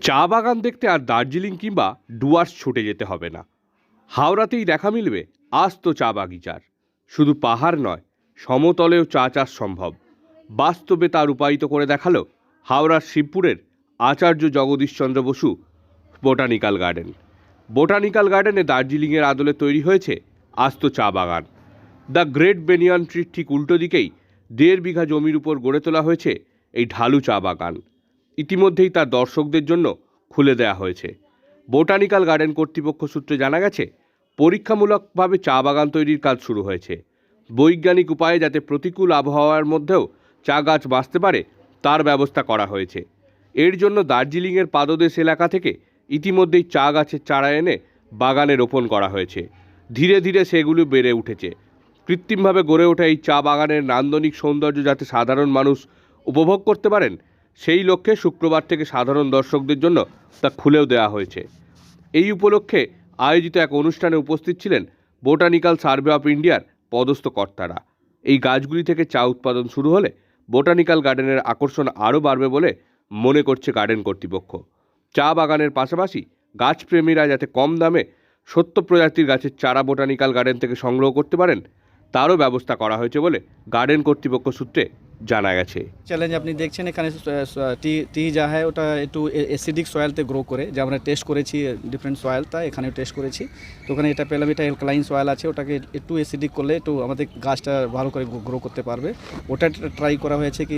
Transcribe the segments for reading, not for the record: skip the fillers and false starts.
চা বাগান দেখতে আর দার্জিলিং কিংবা ডুয়ার্স ছুটে যেতে হবে না। হাওড়াতেই দেখা মিলবে আস্ত চা বাগিচার। শুধু পাহাড় নয়, সমতলেও চা চাষ সম্ভব। বাস্তবে তা রূপায়িত করে দেখালো হাওড়ার শিবপুরের Acharya Jagadish Chandra Bose botanical garden. Botanical গার্ডেনে দার্জিলিংয়ের আদলে তৈরি হয়েছে আস্ত চা বাগান। দ্য গ্রেট বেনিয়ান ট্রির ঠিক উল্টো দিকেই 1.5 বিঘা জমির উপর গড়ে তোলা হয়েছে এই ঢালু চা বাগান। ইতিমধ্যেই তা দর্শকদের জন্য খুলে দেওয়া হয়েছে। বোটানিক্যাল গার্ডেন কর্তৃপক্ষ সূত্রে জানা গেছে, পরীক্ষামূলকভাবে চা বাগান তৈরির কাজ শুরু হয়েছে। বৈজ্ঞানিক উপায়ে যাতে প্রতিকূল আবহাওয়ার মধ্যেও চা গাছ বাঁচতে পারে তার ব্যবস্থা করা হয়েছে। এর জন্য দার্জিলিংয়ের পাদদেশ এলাকা থেকে ইতিমধ্যেই চা গাছের চারা এনে বাগানে রোপণ করা হয়েছে। ধীরে ধীরে সেগুলো বেড়ে উঠেছে। কৃত্রিমভাবে গড়ে ওঠা এই চা বাগানের নান্দনিক সৌন্দর্য যাতে সাধারণ মানুষ উপভোগ করতে পারেন, সেই লক্ষ্যে শুক্রবার থেকে সাধারণ দর্শকদের জন্য তা খুলেও দেওয়া হয়েছে। এই উপলক্ষে আয়োজিত এক অনুষ্ঠানে উপস্থিত ছিলেন বোটানিক্যাল সার্ভে অফ ইন্ডিয়ার পদস্থ কর্তারা। এই গাছগুলি থেকে চা উৎপাদন শুরু হলে বোটানিক্যাল গার্ডেনের আকর্ষণ আরও বাড়বে বলে মনে করছে গার্ডেন কর্তৃপক্ষ। চা বাগানের পাশাপাশি গাছপ্রেমীরা যাতে কম দামে সত্য প্রজাতির গাছের চারা বোটানিক্যাল গার্ডেন থেকে সংগ্রহ করতে পারেন তারও ব্যবস্থা করা হয়েছে বলে গার্ডেন কর্তৃপক্ষ সূত্রে জানা গেছে। চ্যালেঞ্জ আপনি দেখছেন এখানে টি যা হয় ওটা একটু অ্যাসিডিক সয়েলতে গ্রো করে, যে আমরা টেস্ট করেছি ডিফারেন্ট সয়েলটা এখানে টেস্ট করেছি। তো ওখানে এটা পেলাম, এটা অ্যালকালাইন সয়েল আছে, ওটাকে একটু অ্যাসিডিক করলে একটু আমাদের গাছটা ভালো করে গ্রো করতে পারবে। ওটা ট্রাই করা হয়েছে কি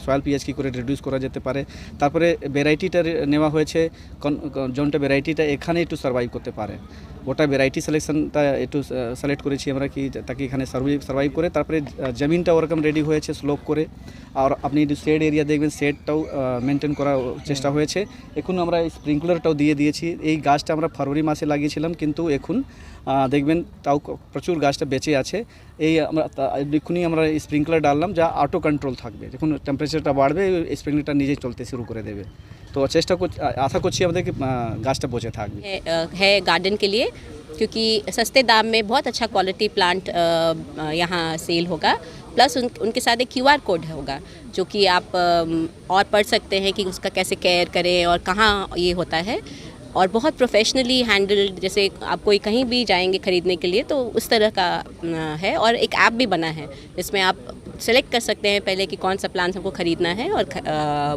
সয়েল পিএইচ কী করে রিডিউস করা যেতে পারে। তারপরে ভ্যারাইটিটা নেওয়া হয়েছে, কোনটা ভ্যারাইটিটা এখানে একটু সার্ভাইভ করতে পারে, ওটা ভ্যারাইটি সিলেকশনটা একটু সিলেক্ট করেছি আমরা কি তাকে এখানে সার্ভাইভ করে। তারপরে জমিনটা ওরকম রেডি হয়েছে স্লোপ করে, আর আপনি যদি শেড এরিয়া দেখবেন শেডটাও মেনটেন করার চেষ্টা হয়েছে। এখন আমরা স্প্রিংকলারটাও দিয়ে দিয়েছি। এই গাছটা আমরা ফেব্রুয়ারি মাসে লাগিয়েছিলাম, কিন্তু এখন দেখবেন তাও প্রচুর গাছটা বেঁচে আছে। এই আমরা এক্ষুনি আমরা স্প্রিংকলার ডাললাম, যা অটো কন্ট্রোল থাকবে, যখন টেম্পারেচারটা বাড়বে স্প্রিংকলারটা নিজেই চলতে শুরু করে দেবে। तो चेष्टा कुछ आशा করছি আমাদের গাছটা বসে থাকবে है गार्डन के लिए, क्योंकि सस्ते दाम में बहुत अच्छा क्वालिटी प्लांट यहाँ सेल होगा। प्लस उनके साथ एक QR कोड होगा जो कि आप और पढ़ सकते हैं कि उसका कैसे केयर करें और कहाँ ये होता है, और बहुत प्रोफेशनली हैंडल्ड। जैसे आप कोई कहीं भी जाएंगे ख़रीदने के लिए तो उस तरह का है। और एक ऐप भी बना है जिसमें आप सेलेक्ट कर सकते हैं पहले कि कौन सा प्लान हमको ख़रीदना है, और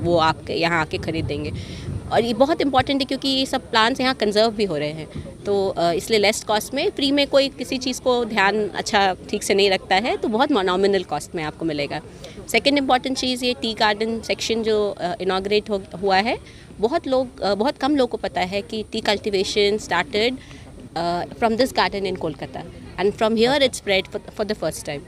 वो आप यहाँ आके ख़रीद देंगे। और ये बहुत इंपॉर्टेंट है क्योंकि ये सब प्लान्स यहाँ कंजर्व भी हो रहे हैं, तो इसलिए लेस कॉस्ट में फ्री में कोई किसी चीज़ को ध्यान अच्छा ठीक से नहीं रखता है तो बहुत नॉमिनल कॉस्ट में आपको मिलेगा। सेकेंड इंपॉर्टेंट चीज़, ये टी गार्डन सेक्शन जो इनाग्रेट हुआ है, बहुत कम लोग को पता है कि T cultivation started from this garden in Kolkata, and from here it spread for the first time.